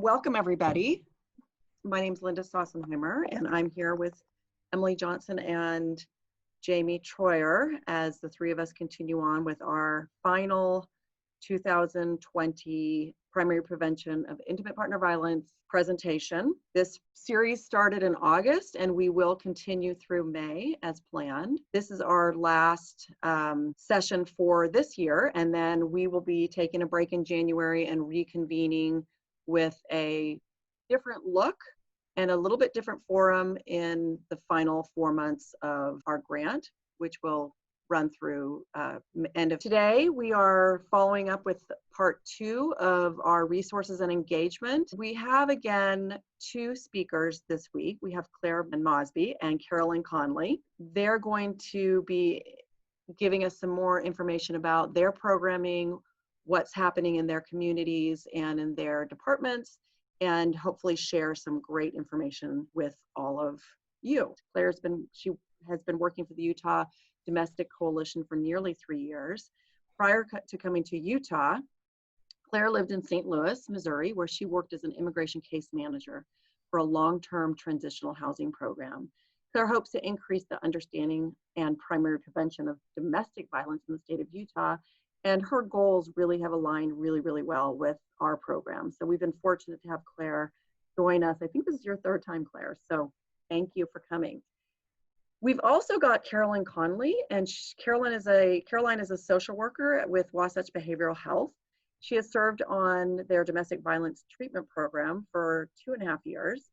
Welcome, everybody. My name is Linda Sossenheimer, and I'm here with Emily Johnson and Jamie Troyer as the three of us continue on with our final 2020 Primary Prevention of Intimate Partner Violence presentation. This series started in August, and we will continue through May as planned. This is our last session for this year, and then we will be taking a break in January and reconvening with a different look and a little bit different forum in the final 4 months of our grant, which will run through end of today. We are following up with part 2 of our resources and engagement. We have again 2 speakers this week. We have Claire Mosby and Carolyn Conley. They're going to be giving us some more information about their programming, what's happening in their communities and in their departments, and hopefully share some great information with all of you. Claire has been working for the Utah Domestic Coalition for nearly 3 years. Prior to coming to Utah, Claire lived in St. Louis, Missouri, where she worked as an immigration case manager for a long-term transitional housing program. Claire hopes to increase the understanding and primary prevention of domestic violence in the state of Utah, and her goals really have aligned really well with our program. So we've been fortunate to have Claire join us. I think this is your 3rd time, Claire, so thank you for coming. We've also got Carolyn Conley, and Caroline is a social worker with Wasatch Behavioral Health. She has served on their domestic violence treatment program for 2.5 years,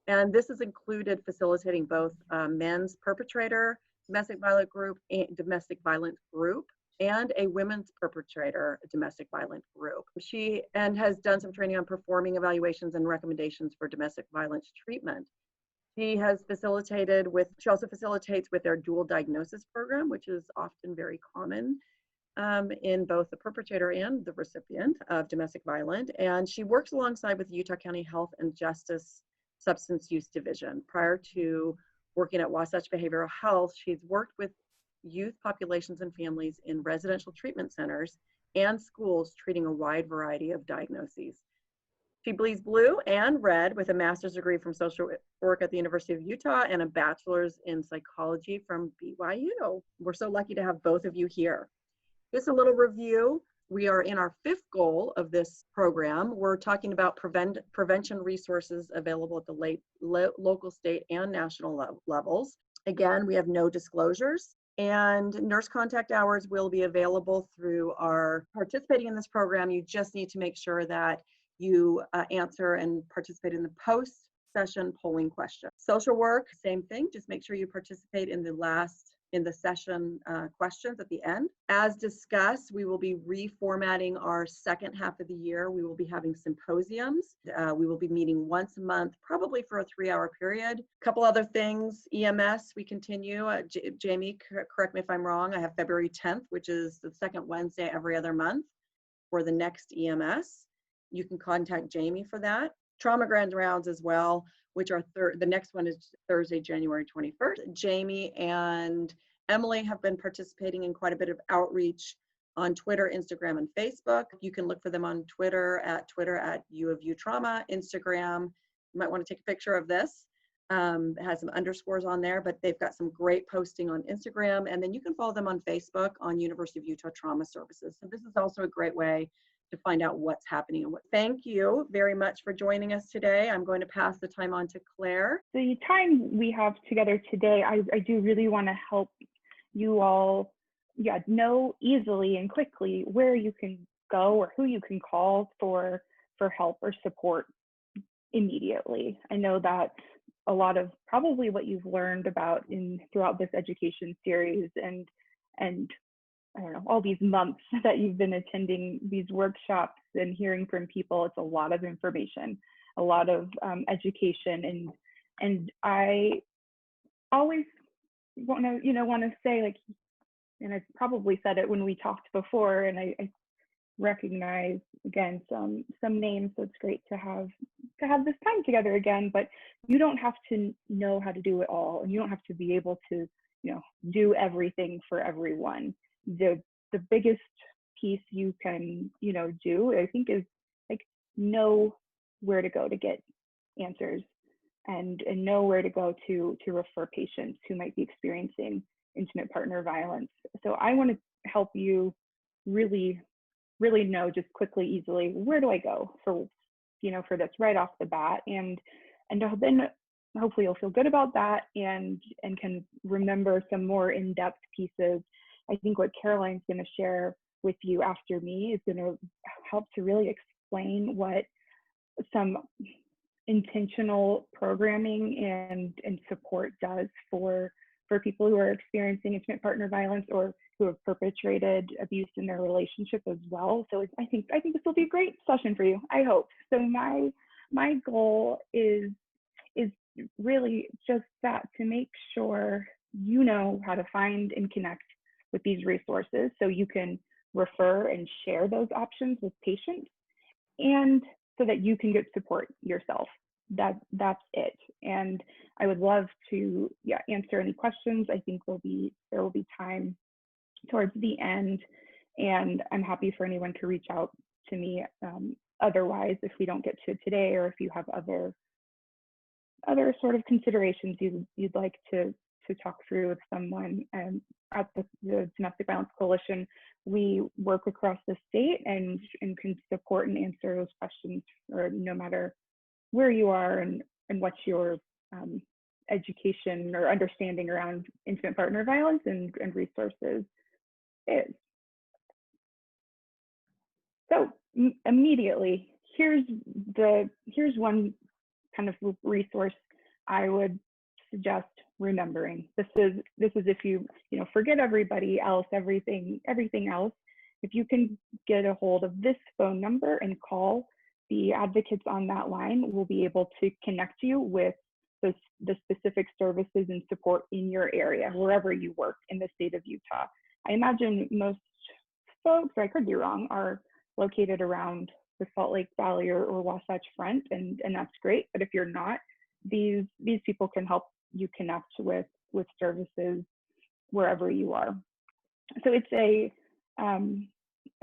and this has included facilitating both men's perpetrator domestic violence group and a women's perpetrator domestic violence group. She has done some training on performing evaluations and recommendations for domestic violence treatment. She also facilitates with their dual diagnosis program, which is often very common in both the perpetrator and the recipient of domestic violence. And she works alongside with the Utah County Health and Justice Substance Use Division. Prior to working at Wasatch Behavioral Health, she's worked with youth populations and families in residential treatment centers and schools treating a wide variety of diagnoses. She bleeds blue and red with a master's degree from social work at the University of Utah and a bachelor's in psychology from BYU. We're so lucky to have both of you here. Just a little review. We are in our 5th goal of this program. We're talking about prevention resources available at the local, state, and national levels. Again, we have no disclosures. And nurse contact hours will be available through our participating in this program. You just need to make sure that you answer and participate in the post-session polling question. Social work, same thing. Just make sure you participate in the session questions at the end. As discussed, we will be reformatting our second half of the year. We will be having symposiums. We will be meeting once a month, probably for a 3-hour period. A couple other things, EMS, we continue. Jamie, correct me if I'm wrong. I have February 10th, which is the 2nd Wednesday every other month for the next EMS. You can contact Jamie for that. Trauma Grand Rounds as well, which are the next one is Thursday, January 21st. Jamie and Emily have been participating in quite a bit of outreach on Twitter, Instagram, and Facebook. You can look for them on Twitter at U of U Trauma, Instagram. You might want to take a picture of this. It has some underscores on there, but they've got some great posting on Instagram. And then you can follow them on Facebook on University of Utah Trauma Services. So this is also a great way to find out what's happening. Thank you very much for joining us today. I'm going to pass the time on to Claire. The time we have together today, I do really want to help you all know easily and quickly where you can go or who you can call for help or support immediately. I know that a lot of probably what you've learned about throughout this education series and I don't know, all these months that you've been attending these workshops and hearing from people, it's a lot of information, a lot of education. And I always want to say, like, and I've probably said it when we talked before, and I recognize again some names, so it's great to have this time together again, but you don't have to know how to do it all, and you don't have to be able to do everything for everyone. The biggest piece you can do, I think, is like know where to go to get answers, and know where to go to refer patients who might be experiencing intimate partner violence. So I want to help you really know just quickly, easily, where do I go for, for this right off the bat, and then hopefully you'll feel good about that and can remember some more in-depth pieces. I think what Caroline's going to share with you after me is going to help to really explain what some intentional programming and support does for people who are experiencing intimate partner violence or who have perpetrated abuse in their relationship as well. So I think this will be a great session for you, I hope. So my goal is really just that, to make sure you know how to find and connect with these resources so you can refer and share those options with patients, and so that you can get support yourself. That's it. And I would love to answer any questions. I think there will be time towards the end, and I'm happy for anyone to reach out to me otherwise if we don't get to it today, or if you have other sort of considerations you'd like to talk through with someone. At the Domestic Violence Coalition, we work across the state and can support and answer those questions, or no matter where you are and what your education or understanding around intimate partner violence and resources is. So immediately, here's one kind of resource I would suggest remembering. This is if you forget everybody else, everything else. If you can get a hold of this phone number and call, the advocates on that line will be able to connect you with the specific services and support in your area, wherever you work in the state of Utah. I imagine most folks, or I could be wrong, are located around the Salt Lake Valley or Wasatch Front, and that's great. But if you're not, these people can help you connect with services wherever you are. So it's a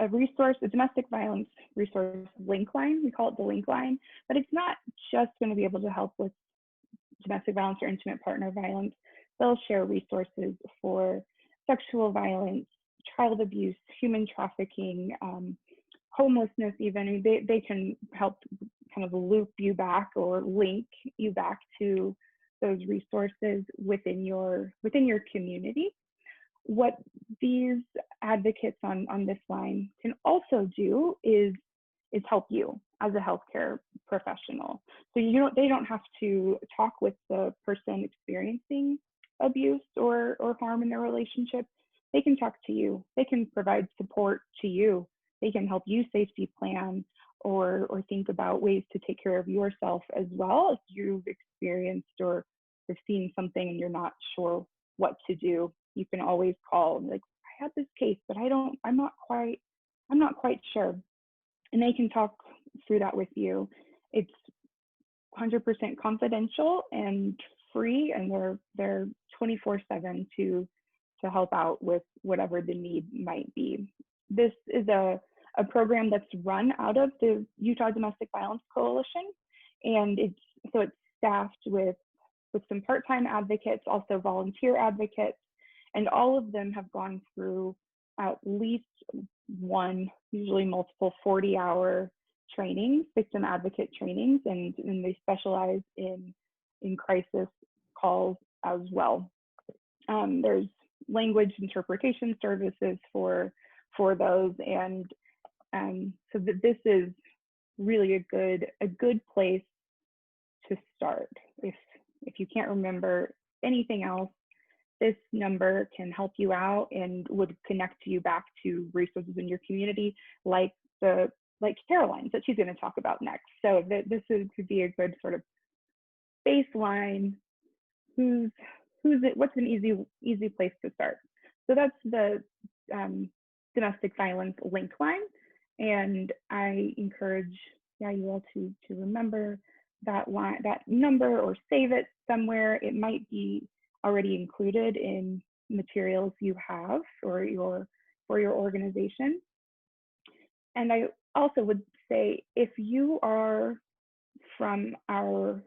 resource, a domestic violence resource link line. We call it the link line, but it's not just going to be able to help with domestic violence or intimate partner violence. They'll share resources for sexual violence, child abuse, human trafficking, homelessness even. They can help kind of loop you back or link you back to those resources within your community. What these advocates on this line can also do is help you as a healthcare professional. So they don't have to talk with the person experiencing abuse or harm in their relationship. They can talk to you. They can provide support to you. They can help you safety plan or think about ways to take care of yourself as well if you've experienced or have seen something and you're not sure what to do. You can always call and like, I had this case, but I'm not quite sure. And they can talk through that with you. It's 100% confidential and free, and they're 24/7 to help out with whatever the need might be. This is a program that's run out of the Utah Domestic Violence Coalition, and it's staffed with some part-time advocates, also volunteer advocates, and all of them have gone through at least one, usually multiple 40-hour trainings, victim advocate trainings, and they specialize in crisis calls as well. There's language interpretation services for those, and so this is really a good place to start. If you can't remember anything else, this number can help you out and would connect you back to resources in your community, like Caroline's that she's going to talk about next. So this could be a good sort of baseline. What's an easy place to start? So that's the domestic violence link line, and I encourage you all to remember that line, that number, or save it somewhere. It might be already included in materials you have for your organization. And I also would say, if you are from our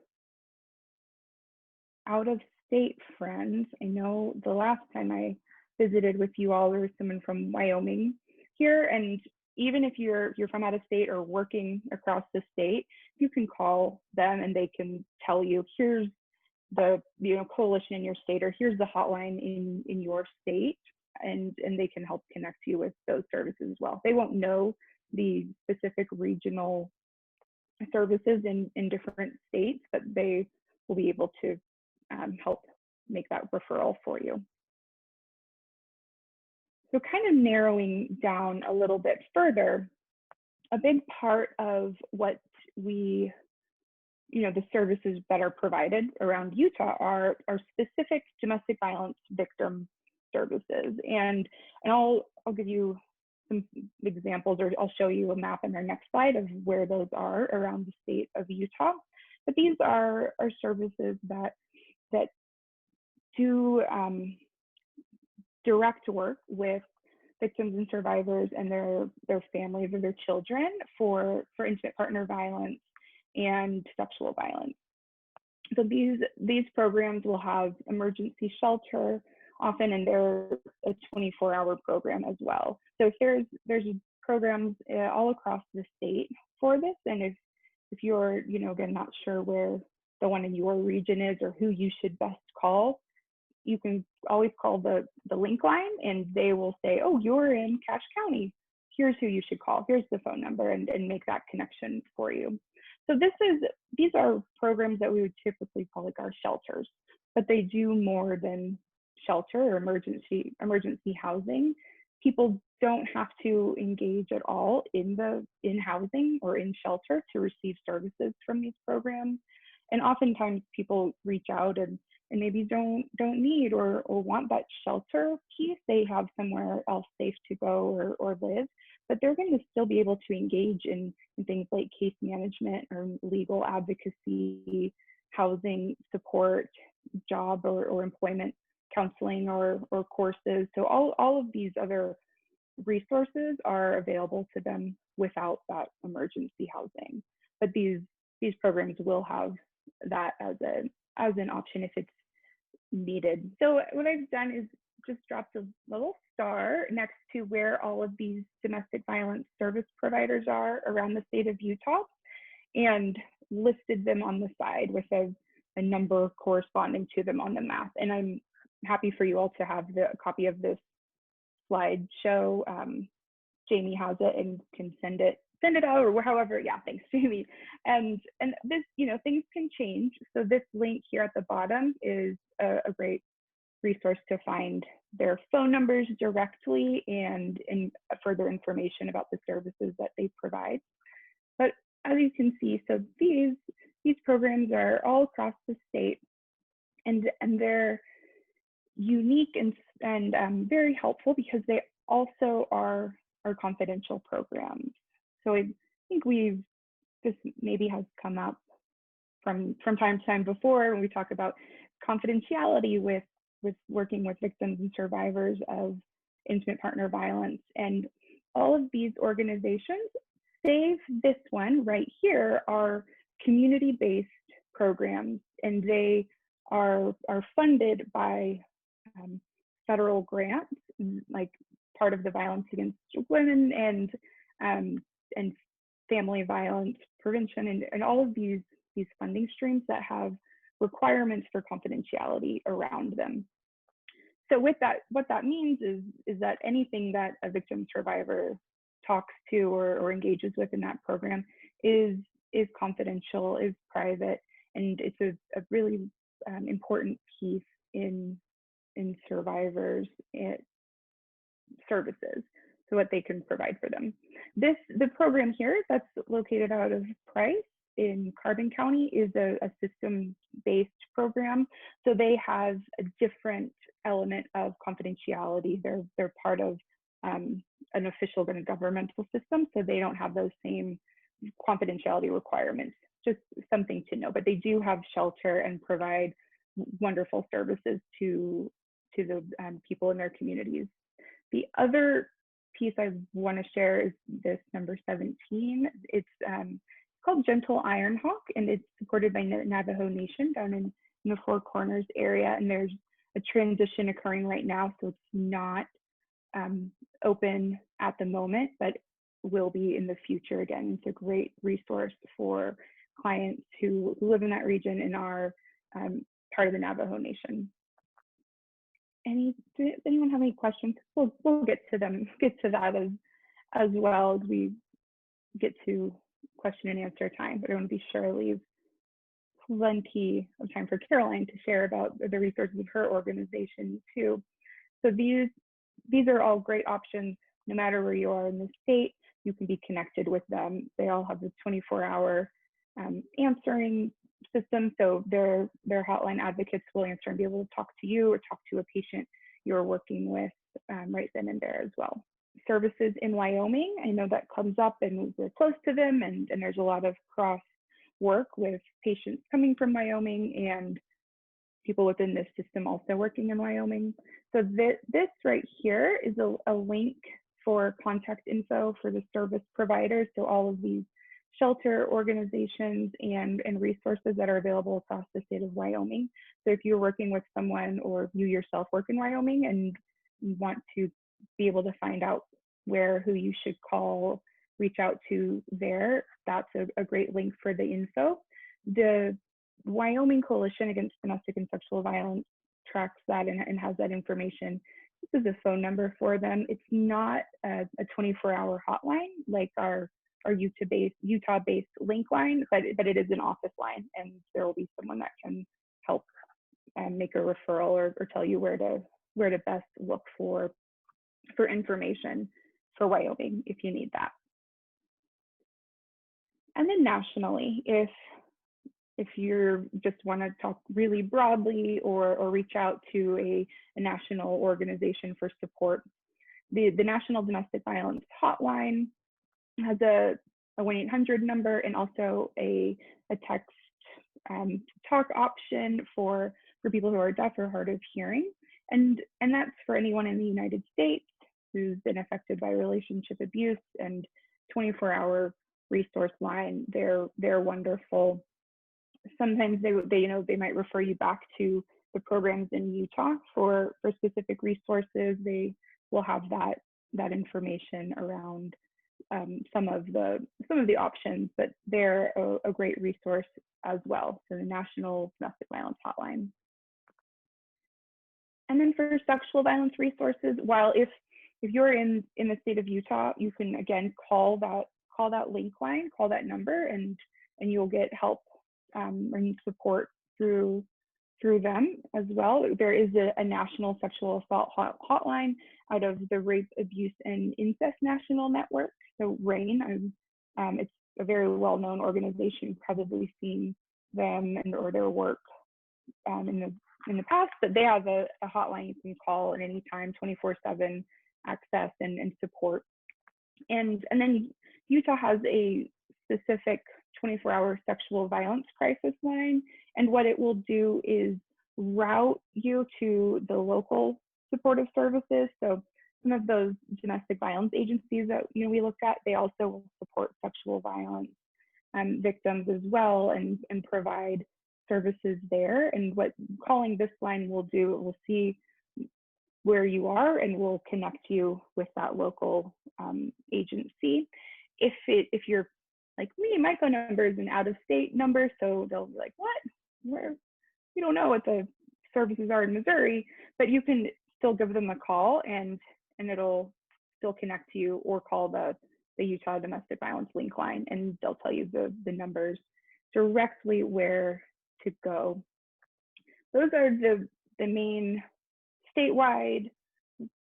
out-of-state friends. I know the last time I visited with you all, there was someone from Wyoming here, and even if you're from out of state or working across the state, you can call them and they can tell you, here's the coalition in your state, or here's the hotline in your state, and they can help connect you with those services as well. They won't know the specific regional services in different states, but they will be able to help make that referral for you. So kind of narrowing down a little bit further, a big part of what we, the services that are provided around Utah are specific domestic violence victim services. And I'll give you some examples, or I'll show you a map in our next slide of where those are around the state of Utah. But these are services that do direct work with victims and survivors and their families or their children for intimate partner violence and sexual violence. So these programs will have emergency shelter often, and they're a 24-hour program as well. So there's programs all across the state for this, and if you're again not sure where the one in your region is or who you should best call, you can always call the link line, and they will say, oh, you're in Cache County, here's who you should call, here's the phone number, and make that connection for you. So these are programs that we would typically call like our shelters, but they do more than shelter or emergency housing. People don't have to engage at all in housing or in shelter to receive services from these programs. And oftentimes people reach out and maybe don't need or want that shelter piece. They have somewhere else safe to go or live, but they're going to still be able to engage in things like case management or legal advocacy, housing support, job or employment counseling or courses. So all of these other resources are available to them without that emergency housing. But these programs will have that as an option if it's needed. So what I've done is just dropped a little star next to where all of these domestic violence service providers are around the state of Utah, and listed them on the side with a number corresponding to them on the map. And I'm happy for you all to have a copy of this slideshow. Jamie has it and can send it out, or however. Yeah, thanks, Jamie. And this, things can change. So this link here at the bottom is a great resource to find their phone numbers directly and further information about the services that they provide. But as you can see, so these programs are all across the state, and they're unique and very helpful because they also are confidential programs. So I think this maybe has come up from time to time before when we talk about confidentiality with working with victims and survivors of intimate partner violence. And all of these organizations, save this one right here, are community-based programs, and they are funded by federal grants, like part of the Violence Against Women and family violence prevention, and all of these funding streams that have requirements for confidentiality around them. So with that, what that means is that anything that a victim survivor talks to or engages with in that program is confidential, is private, and it's a really important piece in survivors' services, so what they can provide for them. The program here that's located out of Price in Carbon County is a system-based program. So they have a different element of confidentiality. They're part of an official governmental system, so they don't have those same confidentiality requirements. Just something to know. But they do have shelter and provide wonderful services to the people in their communities. The other piece I want to share is this number 17. It's called Gentle Iron Hawk, and it's supported by Navajo Nation down in the Four Corners area. And there's a transition occurring right now, so it's not open at the moment, but will be in the future. Again, it's a great resource for clients who live in that region and are part of the Navajo Nation. Does anyone have any questions? We'll get to that as well as we get to question and answer time, but I want to be sure I leave plenty of time for Caroline to share about the resources of her organization too. So these are all great options, no matter where you are in the state. You can be connected with them. They all have this 24-hour answering system, so their hotline advocates will answer and be able to talk to you or talk to a patient you're working with right then and there as well. Services in Wyoming, I know that comes up and we're close to them, and there's a lot of cross work with patients coming from Wyoming and people within this system also working in Wyoming. So this right here is a link for contact info for the service providers. So all of these shelter organizations and resources that are available across the state of Wyoming. So if you're working with someone or you yourself work in Wyoming and you want to be able to find out who you should call, reach out to there, that's a great link for the info. The Wyoming Coalition Against Domestic and Sexual Violence tracks that and has that information. This is a phone number for them. It's not a 24-hour hotline like our Utah-based link line, but it is an office line, and there will be someone that can help make a referral or tell you where to best look for information for Wyoming if you need that. And then nationally, if you just want to talk really broadly or reach out to a national organization for support, the National Domestic Violence Hotline has a 1-800 number and also a text talk option for people who are deaf or hard of hearing. And that's for anyone in the United States who's been affected by relationship abuse, and 24-hour resource line. They're wonderful. Sometimes they might refer you back to the programs in Utah for specific resources. They will have that information around some of the options, but they're a great resource as well. So the National Domestic Violence Hotline. And then for sexual violence resources, while if you're in the state of Utah, you can again call that link line, call that number, and you'll get help and support through them as well. There is a national sexual assault hotline out of the Rape, Abuse, and Incest National Network. So RAIN, it's a very well-known organization. You've probably seen them or their work in the past, but they have a hotline you can call at any time, 24/7 access and support. And then Utah has a specific 24-hour sexual violence crisis line, and what it will do is route you to the local supportive services. So some of those domestic violence agencies that we looked at, they also will support sexual violence victims as well and provide services there. And what calling this line will do, it will see where you are and will connect you with that local agency. If you're like me, my phone number is an out-of-state number, so they'll be like, what? We don't know what the services are in Missouri, but you can still give them a call and it'll still connect you, or call the Utah Domestic Violence link line, and they'll tell you the numbers directly where to go. Those are the main statewide,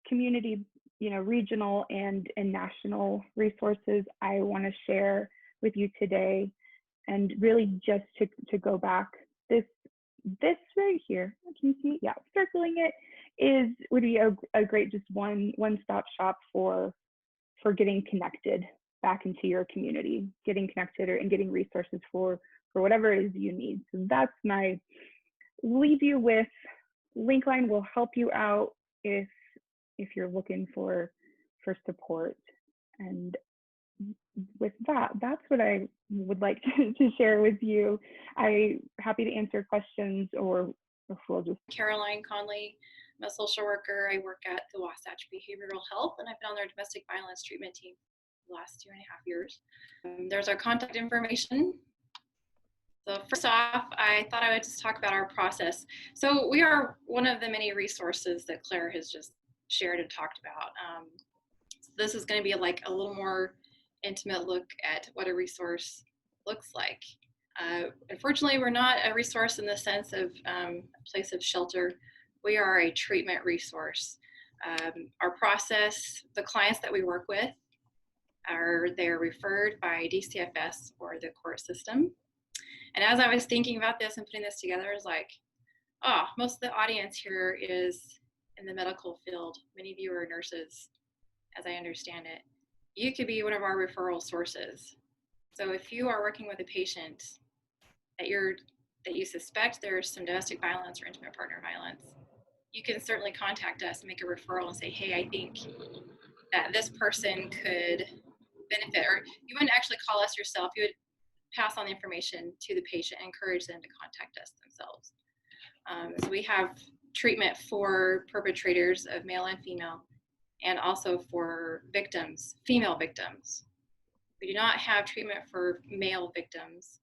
community, regional and national resources I want to share with you today. And really just to go back, this right here, can you see? Yeah, circling it would be a great just one-stop shop for getting connected back into your community, getting connected and getting resources for whatever it is you need. So that's my leave you with. Linkline will help you out if you're looking for support. And with that, that's what I would like to share with you. I'm happy to answer questions, or if we'll just. Caroline Conley. I'm a social worker. I work at the Wasatch Behavioral Health, and I've been on their domestic violence treatment team for the last 2.5 years. There's our contact information. So first off, I thought I would just talk about our process. So we are one of the many resources that Claire has just shared and talked about. So this is going to be like a little more intimate look at what a resource looks like. Unfortunately, we're not a resource in the sense of a place of shelter. We are a treatment resource. Our process, the clients that we work with, they're referred by DCFS or the court system. And as I was thinking about this and putting this together, I was like, oh, most of the audience here is in the medical field. Many of you are nurses, as I understand it. You could be one of our referral sources. So if you are working with a patient that you suspect there's some domestic violence or intimate partner violence, you can certainly contact us and make a referral and say, hey, I think that this person could benefit. Or you wouldn't actually call us yourself. You would pass on the information to the patient and encourage them to contact us themselves. So we have treatment for perpetrators of male and female, and also for victims, female victims. We do not have treatment for male victims.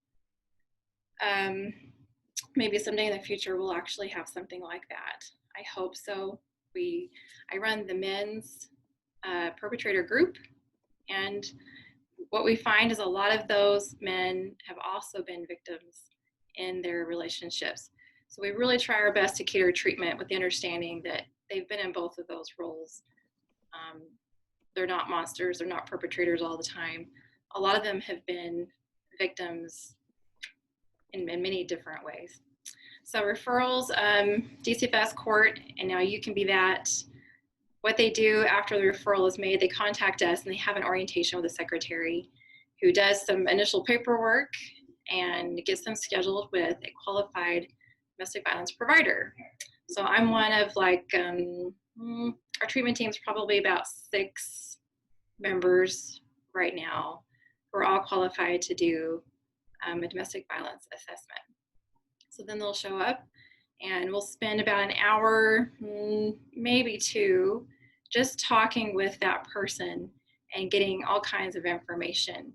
Maybe someday in the future we'll actually have something like that. I hope so. I run the men's perpetrator group, and what we find is a lot of those men have also been victims in their relationships. So we really try our best to cater treatment with the understanding that they've been in both of those roles. They're not monsters, they're not perpetrators all the time. A lot of them have been victims in many different ways. So referrals, DCFS court, and now you can be that. What they do after the referral is made, they contact us and they have an orientation with a secretary who does some initial paperwork and gets them scheduled with a qualified domestic violence provider. So I'm one of our treatment team's probably about 6 members right now. We're all qualified to do a domestic violence assessment. So then they'll show up and we'll spend about an hour, maybe 2, just talking with that person and getting all kinds of information,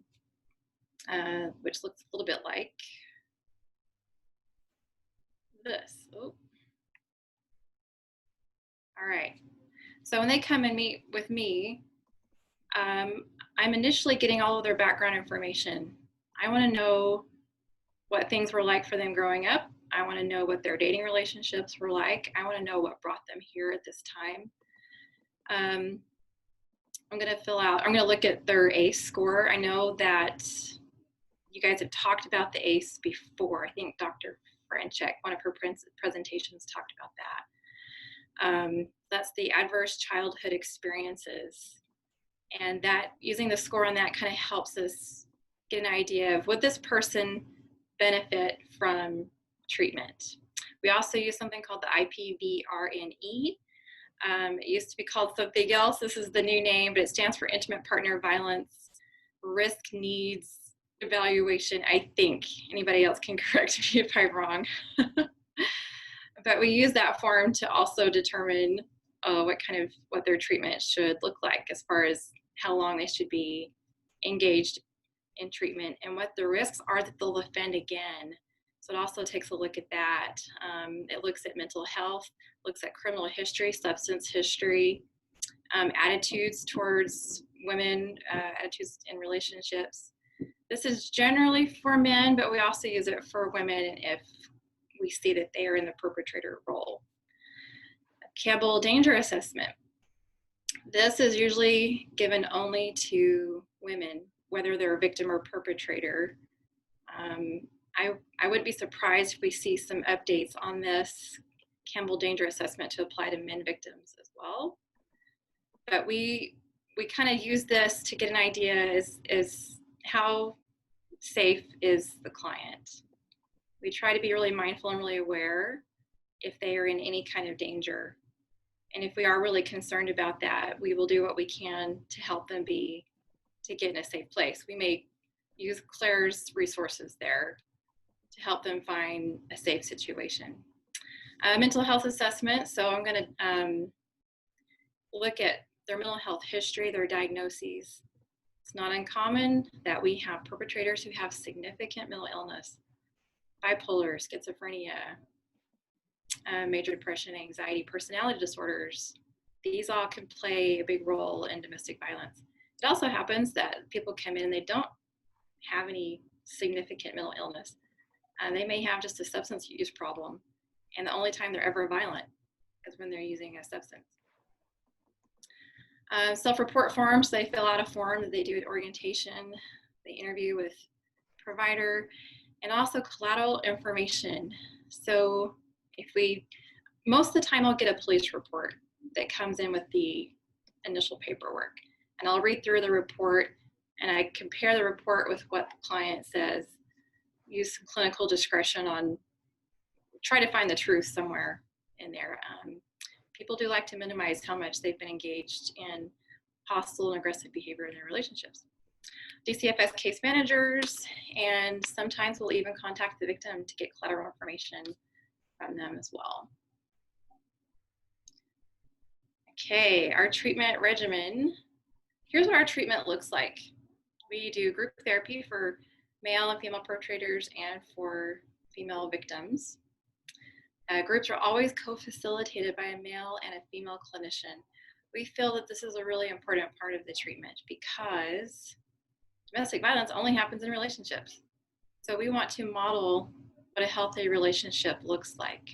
which looks a little bit like this. Oh. All right. So when they come and meet with me, I'm initially getting all of their background information. I want to know what things were like for them growing up. I want to know what their dating relationships were like. I want to know what brought them here at this time. I'm going to look at their ACE score. I know that you guys have talked about the ACE before. I think Dr. Franchek, one of her presentations, talked about that. That's the adverse childhood experiences. And that using the score on that kind of helps us get an idea of would this person benefit from treatment. We also use something called the IPV. It used to be called something else. This is the new name, but it stands for Intimate Partner Violence Risk Needs Evaluation, I think. Anybody else can correct me if I'm wrong. But we use that form to also determine what their treatment should look like as far as how long they should be engaged in treatment and what the risks are that they'll offend again. So it also takes a look at that. It looks at mental health, looks at criminal history, substance history, attitudes towards women, attitudes in relationships. This is generally for men, but we also use it for women if we see that they are in the perpetrator role. Campbell Danger Assessment. This is usually given only to women, whether they're a victim or perpetrator. I would be surprised if we see some updates on this Campbell Danger Assessment to apply to men victims as well. But we kind of use this to get an idea is how safe is the client. We try to be really mindful and really aware if they are in any kind of danger. And if we are really concerned about that, we will do what we can to help them be to get in a safe place. We may use Claire's resources there to help them find a safe situation. Mental health assessment. So I'm going to look at their mental health history, their diagnoses. It's not uncommon that we have perpetrators who have significant mental illness, bipolar, schizophrenia, major depression, anxiety, personality disorders. These all can play a big role in domestic violence. It also happens that people come in and they don't have any significant mental illness. They may have just a substance use problem, and the only time they're ever violent is when they're using a substance. Self-report forms, they fill out a form that they do at orientation, they interview with provider, and also collateral information. So most of the time I'll get a police report that comes in with the initial paperwork, and I'll read through the report and I compare the report with what the client says, use some clinical discretion on, try to find the truth somewhere in there. People do like to minimize how much they've been engaged in hostile and aggressive behavior in their relationships. DCFS case managers, and sometimes we'll even contact the victim to get collateral information from them as well. Okay, our treatment regimen. Here's what our treatment looks like. We do group therapy for male and female perpetrators and for female victims. Groups are always co-facilitated by a male and a female clinician. We feel that this is a really important part of the treatment because domestic violence only happens in relationships. So we want to model what a healthy relationship looks like.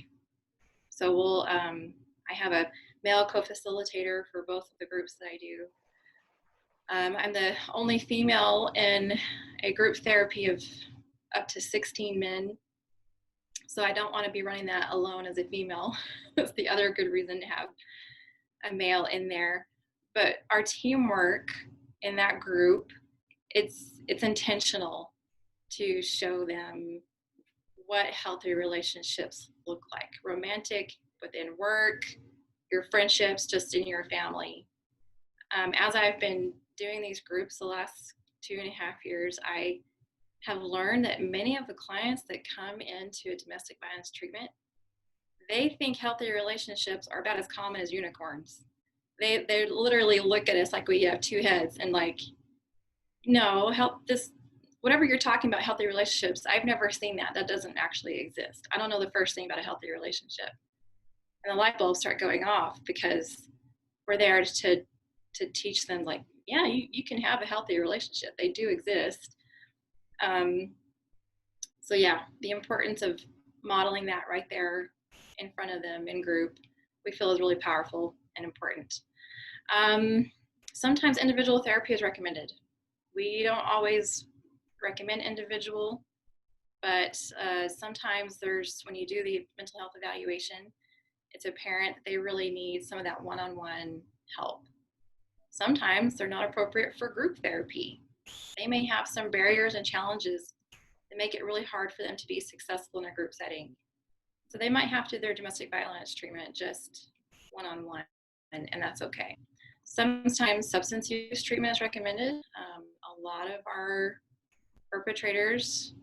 So I have a male co-facilitator for both of the groups that I do. I'm the only female in a group therapy of up to 16 men. So I don't want to be running that alone as a female. That's the other good reason to have a male in there. But our teamwork in that group, it's intentional to show them what healthy relationships look like. Romantic within work, your friendships, just in your family. As I've been doing these groups the last 2.5 years, I have learned that many of the clients that come into a domestic violence treatment, they think healthy relationships are about as common as unicorns. They literally look at us like we have two heads and like, no, whatever you're talking about, healthy relationships, I've never seen that. That doesn't actually exist. I don't know the first thing about a healthy relationship. And the light bulbs start going off because we're there to teach them, like, yeah, you can have a healthy relationship. They do exist. So yeah, the importance of modeling that right there in front of them in group, we feel is really powerful and important. Sometimes individual therapy is recommended. We don't always recommend individual, but sometimes when you do the mental health evaluation, it's apparent that they really need some of that one-on-one help. Sometimes they're not appropriate for group therapy. They may have some barriers and challenges that make it really hard for them to be successful in a group setting. So they might have to do their domestic violence treatment just one-on-one, and that's okay. Sometimes substance use treatment is recommended. A lot of our perpetrators,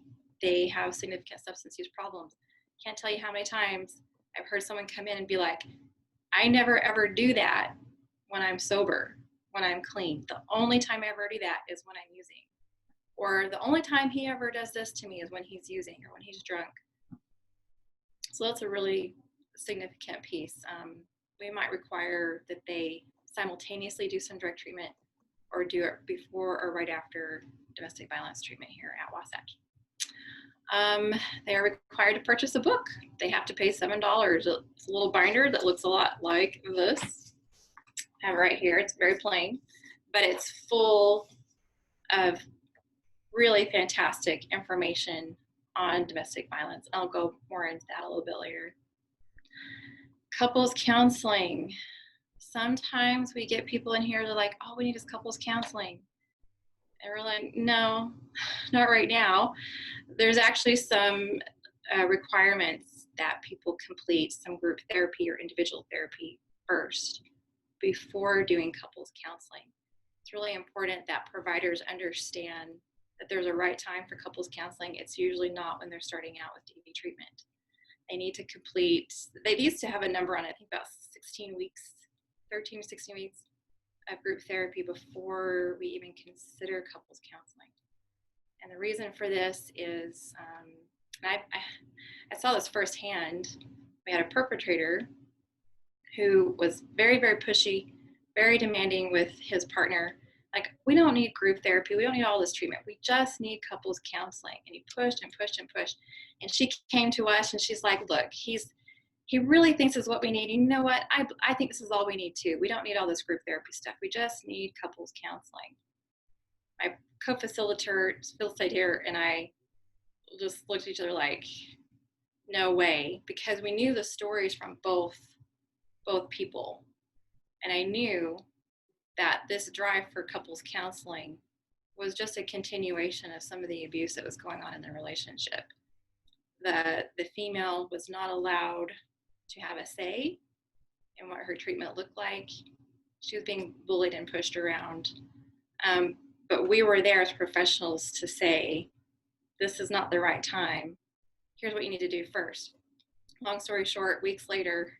they have significant substance use problems. Can't tell you how many times I've heard someone come in and be like, I never ever do that when I'm sober, when I'm clean. The only time I ever do that is when I'm using. Or the only time he ever does this to me is when he's using or when he's drunk. So that's a really significant piece. We might require that they simultaneously do some drug treatment or do it before or right after domestic violence treatment here at Wasatch. They are required to purchase a book. They have to pay $7. It's a little binder that looks a lot like this. I have it right here. It's very plain, but it's full of really fantastic information on domestic violence. I'll go more into that a little bit later. Couples counseling. Sometimes we get people in here, they're like, all we need is couples counseling. And we're like, no, not right now. There's actually some requirements that people complete some group therapy or individual therapy first before doing couples counseling. It's really important that providers understand that there's a right time for couples counseling. It's usually not when they're starting out with DV treatment. They need to complete, they used to have a number on, I think about 16 weeks, 13 to 16 weeks of group therapy before we even consider couples counseling. And the reason for this is, I saw this firsthand. We had a perpetrator who was very, very pushy, very demanding with his partner. Like, we don't need group therapy. We don't need all this treatment. We just need couples counseling. And he pushed and pushed and pushed. And she came to us and she's like, look, he really thinks this is what we need. You know what? I think this is all we need too. We don't need all this group therapy stuff. We just need couples counseling. My co-facilitator and I just looked at each other like, no way, because we knew the stories from both people. And I knew that this drive for couples counseling was just a continuation of some of the abuse that was going on in the relationship. The female was not allowed to have a say in what her treatment looked like. She was being bullied and pushed around. But we were there as professionals to say, this is not the right time. Here's what you need to do first. Long story short, weeks later,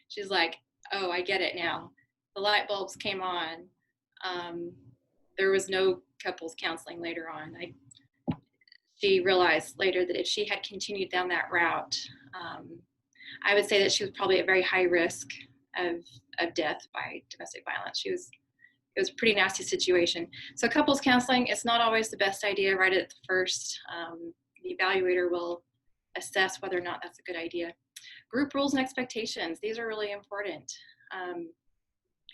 she's like, oh, I get it now. The light bulbs came on. There was no couples counseling later on. She realized later that if she had continued down that route, I would say that she was probably at very high risk of death by domestic violence. It was a pretty nasty situation. So couples counseling, it's not always the best idea right at the first. The evaluator will assess whether or not that's a good idea. Group rules and expectations, these are really important.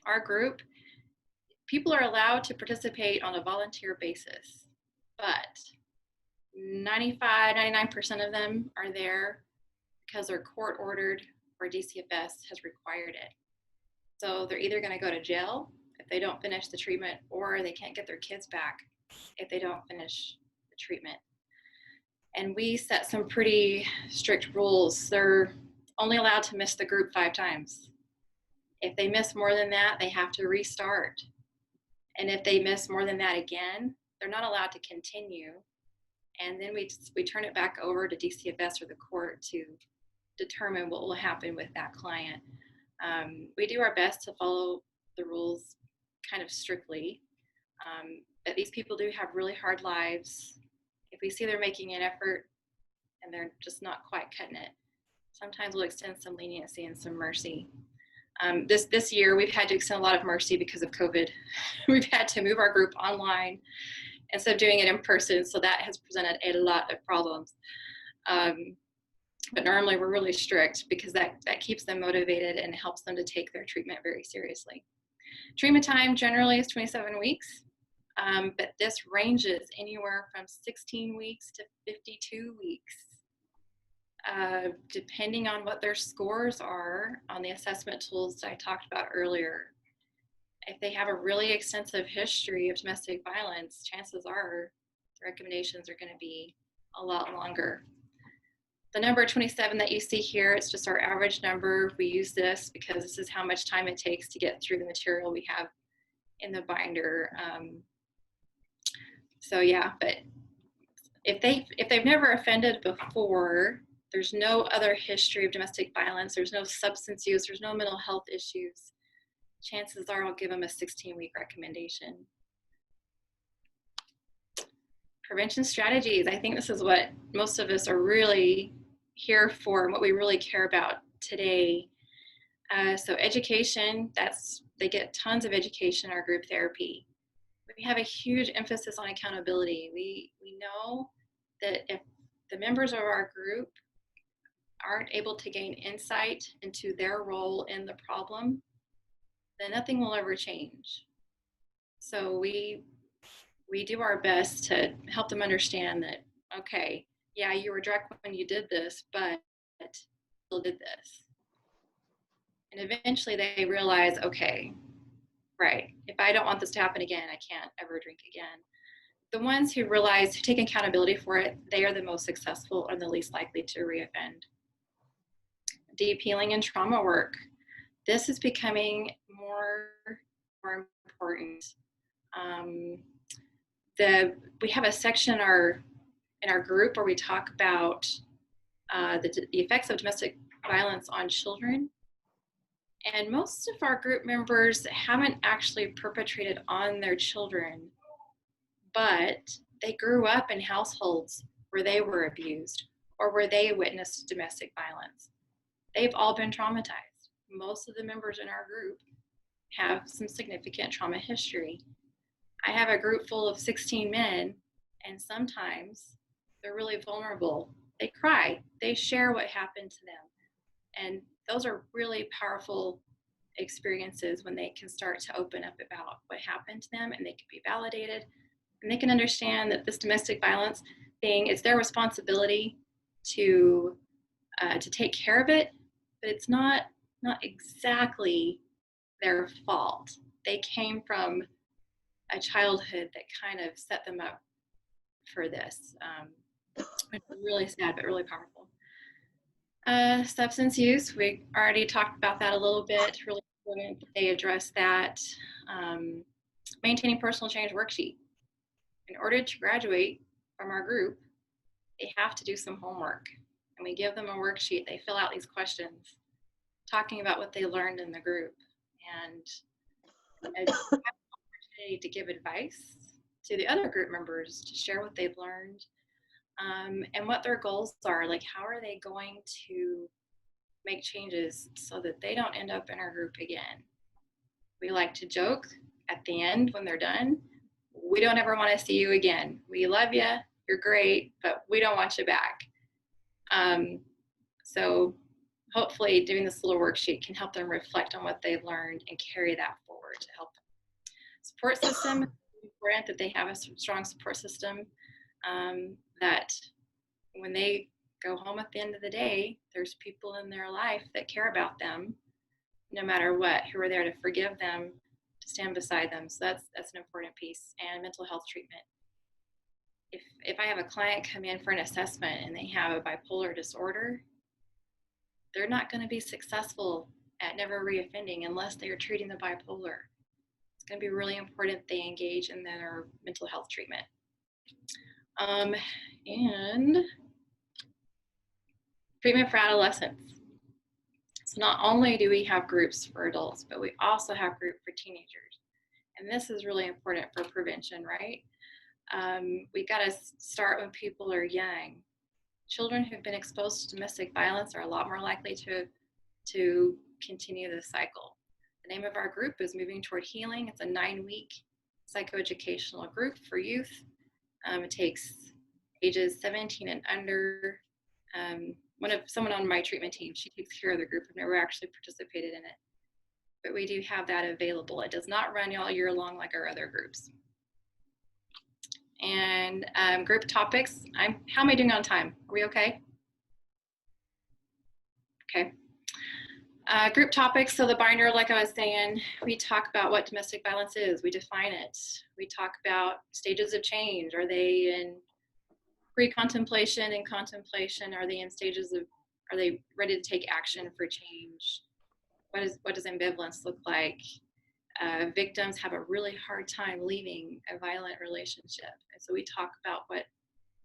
Our group, people are allowed to participate on a volunteer basis, but 99% of them are there because they're court ordered or DCFS has required it. So they're either going to go to jail if they don't finish the treatment, or they can't get their kids back if they don't finish the treatment. And we set some pretty strict rules. They're only allowed to miss the group 5 times. If they miss more than that, they have to restart. And if they miss more than that again, they're not allowed to continue. And then we turn it back over to DCFS or the court to determine what will happen with that client. We do our best to follow the rules kind of strictly, but these people do have really hard lives. If we see they're making an effort and they're just not quite cutting it, sometimes we'll extend some leniency and some mercy. This year, we've had to extend a lot of mercy because of COVID. We've had to move our group online instead of doing it in person, so that has presented a lot of problems. But normally we're really strict because that keeps them motivated and helps them to take their treatment very seriously. Treatment time generally is 27 weeks, but this ranges anywhere from 16 weeks to 52 weeks. Depending on what their scores are on the assessment tools that I talked about earlier. If they have a really extensive history of domestic violence, chances are the recommendations are going to be a lot longer. The number 27 that you see here, it's just our average number. We use this because this is how much time it takes to get through the material we have in the binder. So yeah, but if they've never offended before, there's no other history of domestic violence, there's no substance use, there's no mental health issues, chances are I'll give them a 16-week recommendation. Prevention strategies. I think this is what most of us are really here for and what we really care about today. So education, they get tons of education in our group therapy. We have a huge emphasis on accountability. We know that if the members of our group aren't able to gain insight into their role in the problem, then nothing will ever change. So we do our best to help them understand that, okay, yeah, you were drunk when you did this, but you still did this. And eventually they realize, okay, right, if I don't want this to happen again, I can't ever drink again. The ones who realize, who take accountability for it, they are the most successful and the least likely to reoffend. Deep healing and trauma work. This is becoming more more important. We have a section in our group where we talk about the effects of domestic violence on children. And most of our group members haven't actually perpetrated on their children, but they grew up in households where they were abused or where they witnessed domestic violence. They've all been traumatized. Most of the members in our group have some significant trauma history. I have a group full of 16 men, and sometimes they're really vulnerable. They cry, they share what happened to them. And those are really powerful experiences when they can start to open up about what happened to them, and they can be validated, and they can understand that this domestic violence thing, it's their responsibility to take care of it, but it's not exactly their fault. They came from a childhood that kind of set them up for this. It's really sad, but really powerful. Substance use, we already talked about that a little bit. Really important that they address that. Maintaining personal change worksheet. In order to graduate from our group, they have to do some homework. And we give them a worksheet. They fill out these questions, talking about what they learned in the group. And have an opportunity to give advice to the other group members, to share what they've learned, and what their goals are. Like, how are they going to make changes so that they don't end up in our group again? We like to joke at the end when they're done, we don't ever want to see you again. We love you, you're great, but we don't want you back. So hopefully doing this little worksheet can help them reflect on what they've learned and carry that forward to help them. Support system, it's important that they have a strong support system, that when they go home at the end of the day, there's people in their life that care about them, no matter what, who are there to forgive them, to stand beside them. So that's an important piece. And mental health treatment. If I have a client come in for an assessment and they have a bipolar disorder, they're not going to be successful at never reoffending unless they are treating the bipolar. It's going to be really important they engage in their mental health treatment. And treatment for adolescents. So not only do we have groups for adults, but we also have group for teenagers. And this is really important for prevention, right? We got to start when people are young. Children who've been exposed to domestic violence are a lot more likely to continue the cycle. The name of our group is Moving Toward Healing. It's a 9-week psychoeducational group for youth. It takes ages 17 and under. Someone on my treatment team, she takes care of the group. I've never actually participated in it, but we do have that available. It does not run all year long like our other groups. And group topics, how am I doing on time? Are we okay? Okay. Group topics, so the binder, like I was saying, we talk about what domestic violence is, we define it. We talk about stages of change. Are they in pre-contemplation and contemplation? Are they in stages of, are they ready to take action for change? What does ambivalence look like? Victims have a really hard time leaving a violent relationship. And so we talk about what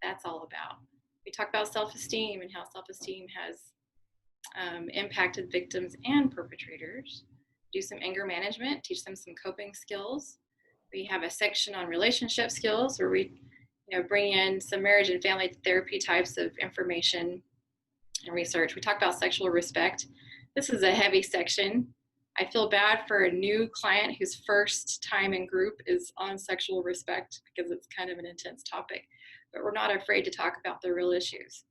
that's all about. We talk about self-esteem and how self-esteem has impacted victims and perpetrators. Do some anger management, teach them some coping skills. We have a section on relationship skills where we bring in some marriage and family therapy types of information and research. We talk about sexual respect. This is a heavy section. I feel bad for a new client whose first time in group is on sexual respect because it's kind of an intense topic, but we're not afraid to talk about the real issues.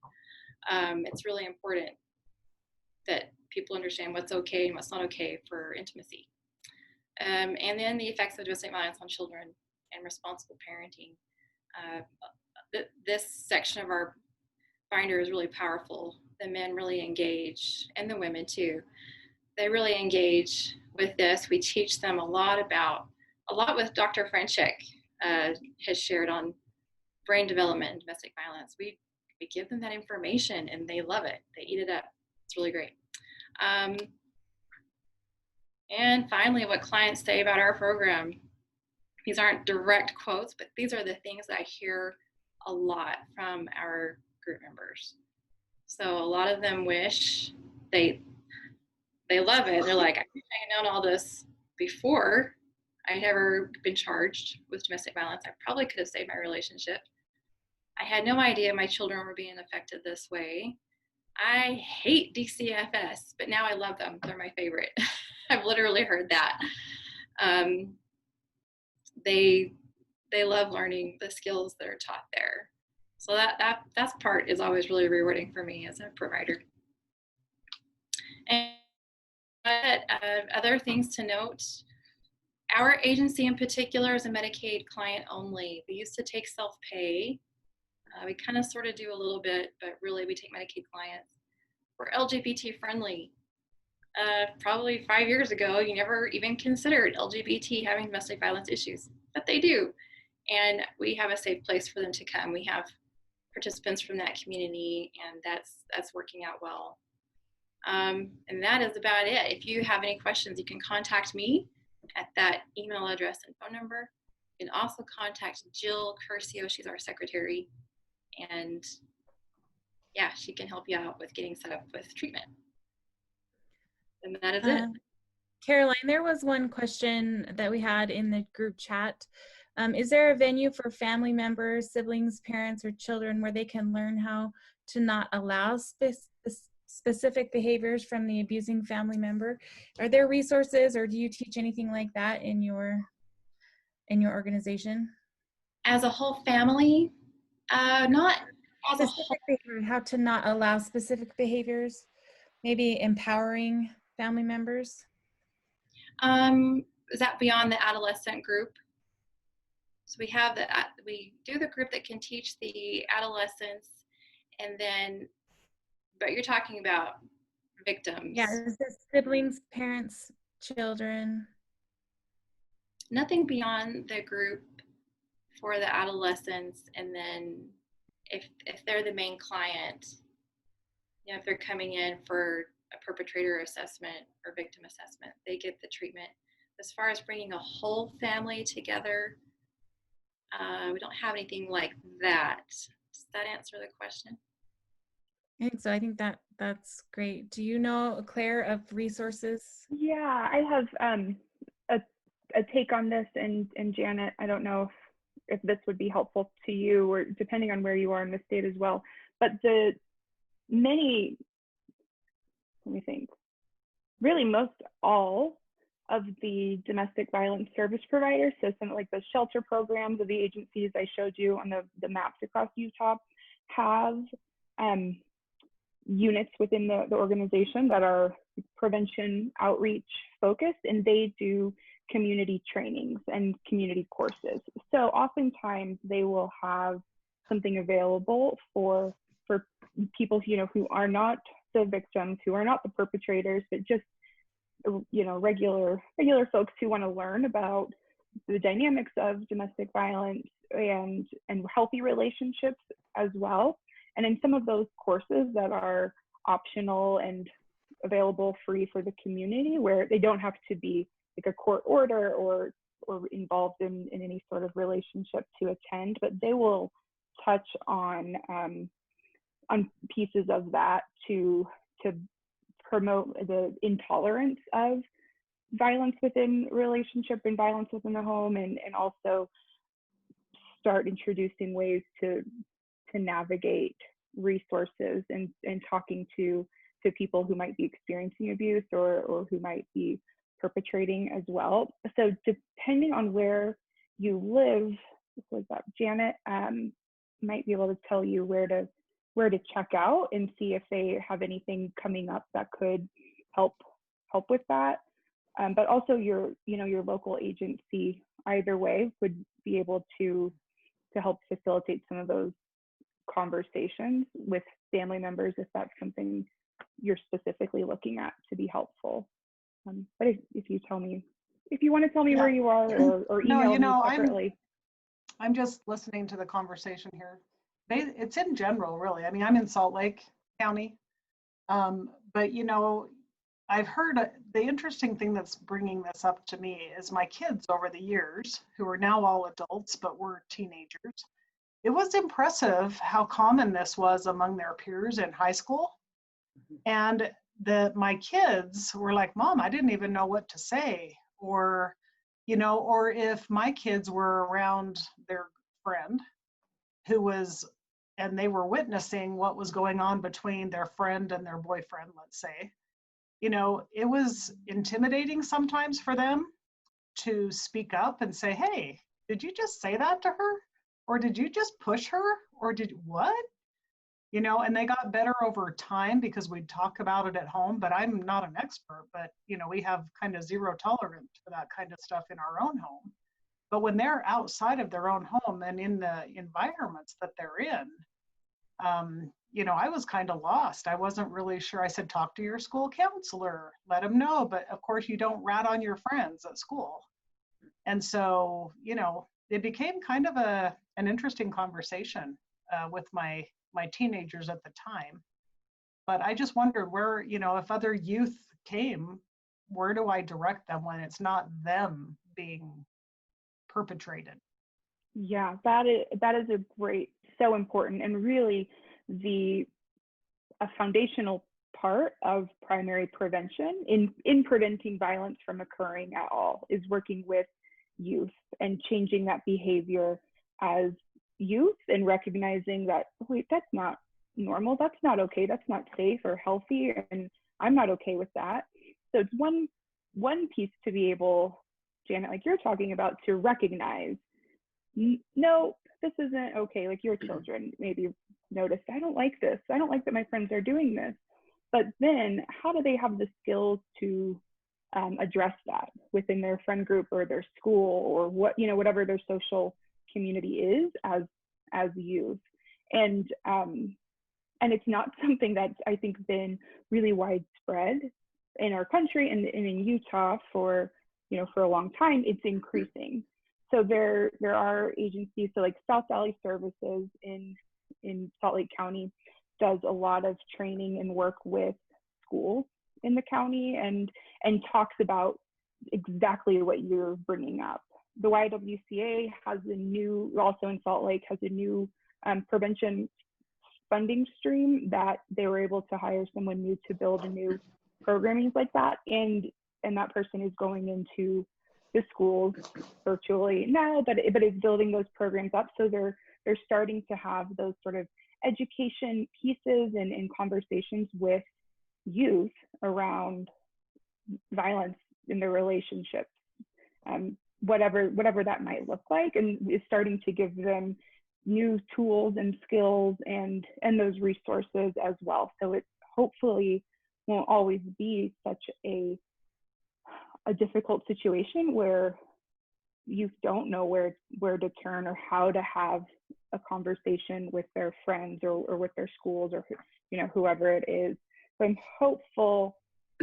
It's really important that people understand what's okay and what's not okay for intimacy. And then the effects of domestic violence on children and responsible parenting. This section of our binder is really powerful. The men really engage, and the women too. They really engage with this. We teach them a lot with Dr. Franchek has shared on brain development and domestic violence. We give them that information and they love it. They eat it up. It's really great. And finally, what clients say about our program. These aren't direct quotes, but these are the things that I hear a lot from our group members. So a lot of them wish they love it. They're like, I wish I had known all this before I had ever been charged with domestic violence. I probably could have saved my relationship. I had no idea my children were being affected this way. I hate DCFS, but now I love them. They're my favorite. I've literally heard that. They love learning the skills that are taught there. So that part is always really rewarding for me as a provider. And other things to note, our agency in particular is a Medicaid client only. We used to take self-pay. We kind of sort of do a little bit, but really we take Medicaid clients. We're LGBT friendly. Probably 5 years ago, you never even considered LGBT having domestic violence issues, but they do. And we have a safe place for them to come. We have participants from that community, and that's working out well. And that is about it. If you have any questions, you can contact me at that email address and phone number. You can also contact Jill Curcio. She's our secretary. And yeah, she can help you out with getting set up with treatment. And that is it. Caroline, there was one question that we had in the group chat. Is there a venue for family members, siblings, parents, or children where they can learn how to not allow specific behaviors from the abusing family member? Are there resources, or do you teach anything like that in your organization? As a whole family, not as a whole. How to not allow specific behaviors, maybe empowering family members? Is that beyond the adolescent group? So we do the group that can teach the adolescents, and then, but you're talking about victims. Yeah, is this siblings, parents, children? Nothing beyond the group for the adolescents, and then if they're the main client, you know, if they're coming in for a perpetrator assessment or victim assessment, they get the treatment. As far as bringing a whole family together, we don't have anything like that. Does that answer the question? I think so. I think that's great. Do you know, Claire, of resources? Yeah, I have a take on this, and Janet, I don't know if this would be helpful to you, or depending on where you are in the state as well. But let me think, really most all of the domestic violence service providers, so some like the shelter programs of the agencies I showed you on the maps across Utah, have units within the organization that are prevention outreach focused, and they do community trainings and community courses. So oftentimes they will have something available for people, you know, who are not the victims, who are not the perpetrators, but just, you know, regular folks who want to learn about the dynamics of domestic violence and healthy relationships as well. And in some of those courses that are optional and available free for the community, where they don't have to be like a court order or involved in any sort of relationship to attend, but they will touch on pieces of that to promote the intolerance of violence within relationship and violence within the home, and also start introducing ways to navigate resources and talking to people who might be experiencing abuse or who might be perpetrating as well. So depending on where you live, Janet might be able to tell you where to check out and see if they have anything coming up that could help with that. But also your local agency either way would be able to help facilitate some of those conversations with family members if that's something you're specifically looking at to be helpful. But if you want to tell me where you are, or email me separately. I'm just listening to the conversation here. It's in general, really. I mean, I'm in Salt Lake County, but you know, I've heard the interesting thing that's bringing this up to me is my kids over the years, who are now all adults, but were teenagers. It was impressive how common this was among their peers in high school. And my kids were like, Mom, I didn't even know what to say. Or, or if my kids were around their friend who was, and they were witnessing what was going on between their friend and their boyfriend, let's say, it was intimidating sometimes for them to speak up and say, hey, did you just say that to her? Or did you just push her? Or did what? And they got better over time because we'd talk about it at home, but I'm not an expert, but we have kind of zero tolerance for that kind of stuff in our own home. But when they're outside of their own home and in the environments that they're in, I was kind of lost. I wasn't really sure. I said, talk to your school counselor, let them know. But of course, you don't rat on your friends at school. And so, it became kind of an interesting conversation with my teenagers at the time. But I just wondered where, if other youth came, where do I direct them when it's not them being perpetrated? Yeah, that is a great, so important, and really a foundational part of primary prevention in preventing violence from occurring at all is working with youth and changing that behavior as youth and recognizing that, wait, that's not normal, that's not okay, that's not safe or healthy, and I'm not okay with that. So it's one piece to be able, Janet, like you're talking about, to recognize, no, this isn't okay. Like your children maybe noticed, I don't like this, I don't like that my friends are doing this. But then how do they have the skills to address that within their friend group or their school or whatever their social community is as youth? And it's not something that's, I think, been really widespread in our country and in Utah for a long time. It's increasing. So there are agencies, so like South Valley Services in Salt Lake County does a lot of training and work with schools in the county and talks about exactly what you're bringing up. The YWCA has also in Salt Lake, has a new prevention funding stream that they were able to hire someone new to build a new programming like that. And that person is going into the schools virtually now, but is building those programs up. So they're starting to have those sort of education pieces and conversations with youth around violence in their relationships, whatever that might look like, and is starting to give them new tools and skills and those resources as well. So it hopefully won't always be such a difficult situation where youth don't know where to turn or how to have a conversation with their friends or with their schools or whoever it is. So I'm hopeful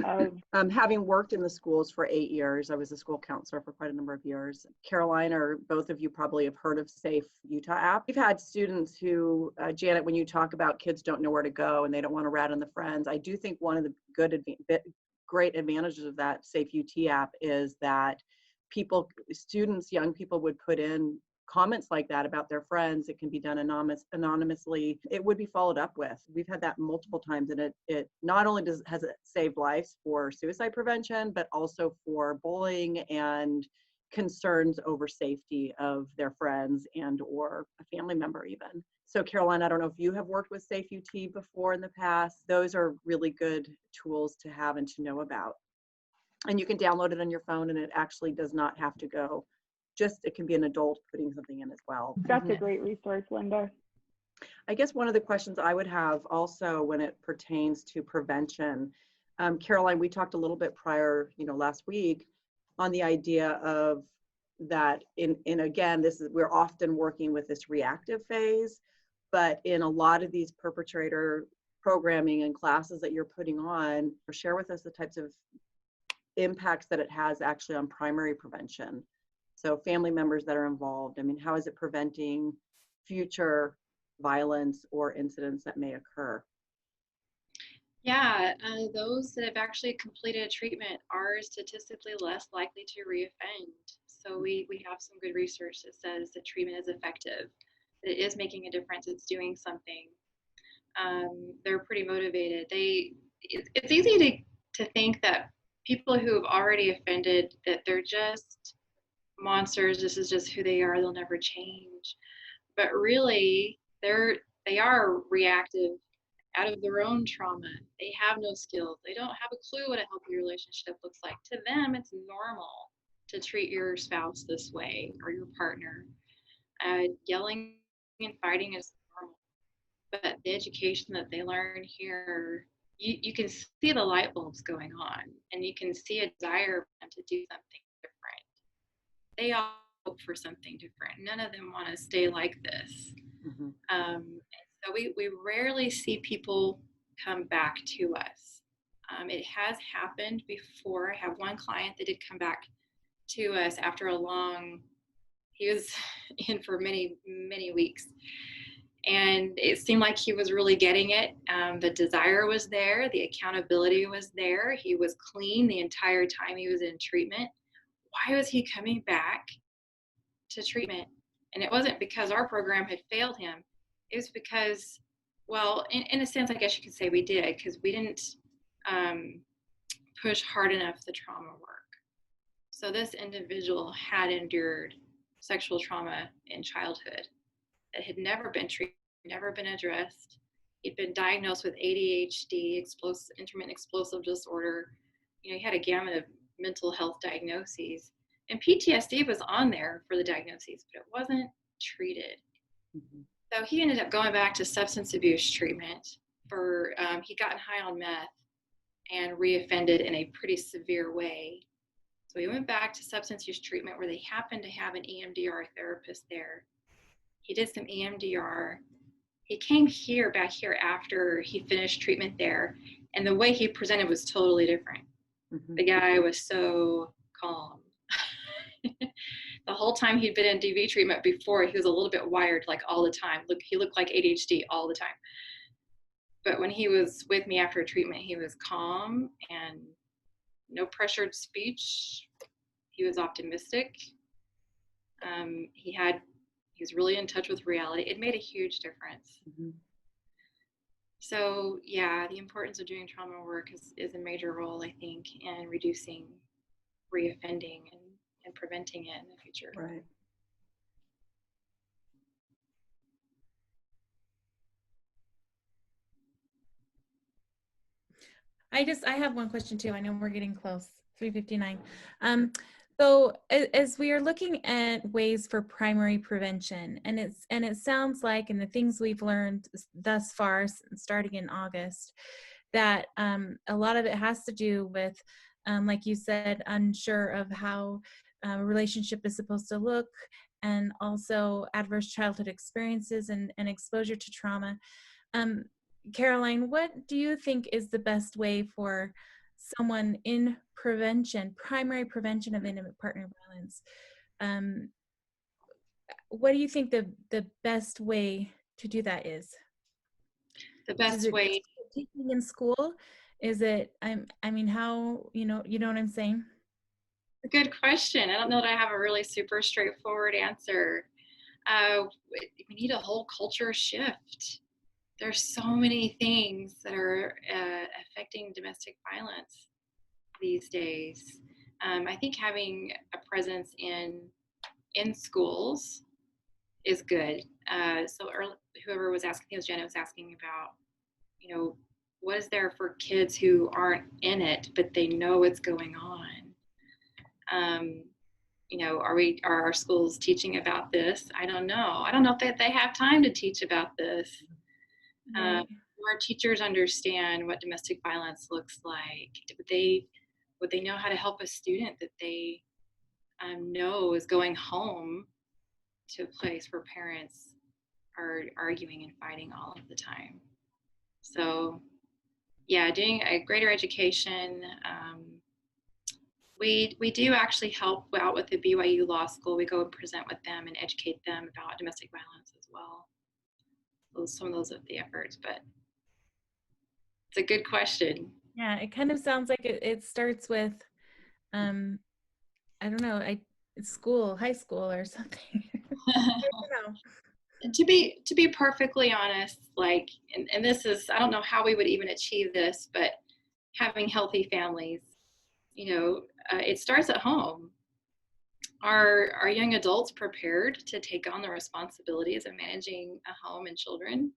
of having worked in the schools for 8 years. I was a school counselor for quite a number of years. Caroline, or both of you probably have heard of SafeUT App. We've had students who, Janet, when you talk about kids don't know where to go and they don't want to rat on the friends, I do think one of the great advantages of that SafeUT app is that young people would put in comments like that about their friends. It can be done anonymously. It would be followed up with. We've had that multiple times, and it not only has it saved lives for suicide prevention, but also for bullying and concerns over safety of their friends and or a family member even. So Caroline, I don't know if you have worked with SafeUT before in the past. Those are really good tools to have and to know about. And you can download it on your phone, and it actually does not have to go. It can be an adult putting something in as well. That's a great resource, Linda. I guess one of the questions I would have also when it pertains to prevention, Caroline, we talked a little bit prior, last week on the idea of that again, we're often working with this reactive phase, but in a lot of these perpetrator programming and classes that you're putting on, share with us the types of impacts that it has actually on primary prevention. So family members that are involved, how is it preventing future violence or incidents that may occur? Yeah, those that have actually completed treatment are statistically less likely to reoffend. So we have some good research that says that treatment is effective, that it is making a difference, it's doing something. They're pretty motivated. It's easy to think that people who have already offended, that they're just monsters, this is just who they are, they'll never change. But really, they are reactive out of their own trauma. They have no skills. They don't have a clue what a healthy relationship looks like. To them, it's normal to treat your spouse this way or your partner. Yelling and fighting is normal. But the education that they learn here, you can see the light bulbs going on, and you can see a desire for them to do something different. They all hope for something different. None of them want to stay like this. Mm-hmm. So we rarely see people come back to us. It has happened before. I have one client that did come back to us after he was in for many, many weeks. And it seemed like he was really getting it. The desire was there, the accountability was there. He was clean the entire time he was in treatment. Why was he coming back to treatment? And it wasn't because our program had failed him. It was because, well, in a sense, I guess you could say we did, because we didn't push hard enough the trauma work. So this individual had endured sexual trauma in childhood that had never been treated, never been addressed. He'd been diagnosed with ADHD, intermittent explosive disorder. He had a gamut of mental health diagnoses. And PTSD was on there for the diagnoses, but it wasn't treated. Mm-hmm. So he ended up going back to substance abuse treatment he'd gotten high on meth and reoffended in a pretty severe way. So he went back to substance use treatment where they happened to have an EMDR therapist there. He did some EMDR. He came back here after he finished treatment there, and the way he presented was totally different. Mm-hmm. The guy was so calm. The whole time he'd been in DV treatment before, he was a little bit wired, like all the time. He looked like ADHD all the time. But when he was with me after treatment, he was calm and no pressured speech. He was optimistic. He was really in touch with reality. It made a huge difference. Mm-hmm. So yeah, the importance of doing trauma work is a major role, I think, in reducing reoffending and preventing it in the future. Right. I have one question too. I know we're getting close, 3:59. So as we are looking at ways for primary prevention, and it sounds like, and the things we've learned thus far, starting in August, that a lot of it has to do with, like you said, unsure of how a relationship is supposed to look, and also adverse childhood experiences and exposure to trauma. Caroline, what do you think is the best way for someone in primary prevention of intimate partner violence? What do you think the best way to do that is? The best way teaching in school? Is it, I mean, how, you know what I'm saying? A good question. I don't know that I have a really super straightforward answer. We need a whole culture shift. There's so many things that are affecting domestic violence these days. I think having a presence in schools is good. Whoever was asking, I think it was Jenna, was asking about, what is there for kids who aren't in it, but they know what's going on? Are our schools teaching about this? I don't know. I don't know if they have time to teach about this. Right. Our teachers understand what domestic violence looks like. Would they know how to help a student that they know is going home to a place where parents are arguing and fighting all of the time? So yeah, doing a greater education. We do actually help out with the BYU Law School. We go and present with them and educate them about domestic violence as well. Some of those are the efforts, but It's a good question. Yeah, it kind of sounds like it starts with, I don't know, school, high school or something. I don't know. To be perfectly honest, like, and this is, I don't know how we would even achieve this, but having healthy families, it starts at home. Are young adults prepared to take on the responsibilities of managing a home and children?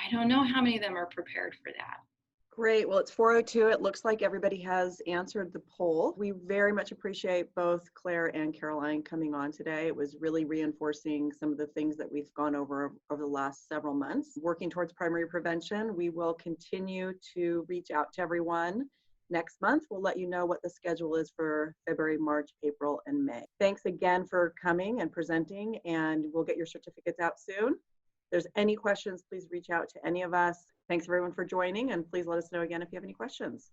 I don't know how many of them are prepared for that. Great. Well, it's 4:02. It looks like everybody has answered the poll. We very much appreciate both Claire and Caroline coming on today. It was really reinforcing some of the things that we've gone over the last several months. Working towards primary prevention, we will continue to reach out to everyone. Next month, we'll let you know what the schedule is for February, March, April, and May. Thanks again for coming and presenting, and we'll get your certificates out soon. If there's any questions, please reach out to any of us. Thanks everyone for joining, and please let us know again if you have any questions.